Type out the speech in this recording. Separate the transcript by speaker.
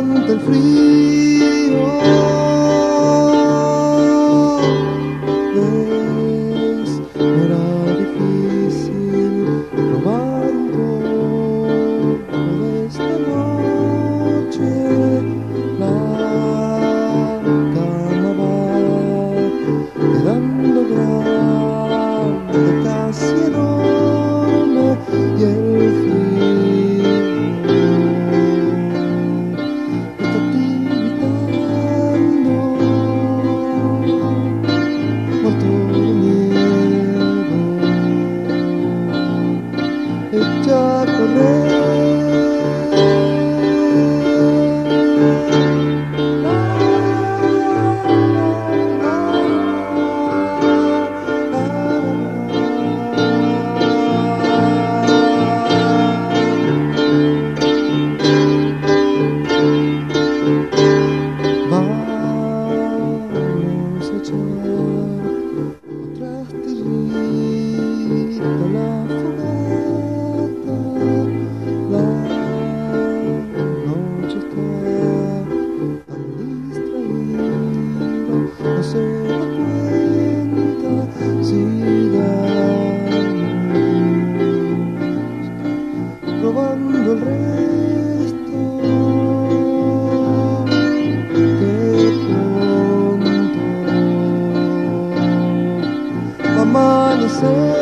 Speaker 1: aguanta el frío. ¿Ves? No era difícil robar un poco de esta noche. La cama va quedando grande, casi enorme, y el frío está tiritando, muerto de miedo. Echa a correr. Vamos a echar otra estrellita a la fogata. La noche está tan distraída, no se da cuenta. Sigamos robando el resto. Amanecer.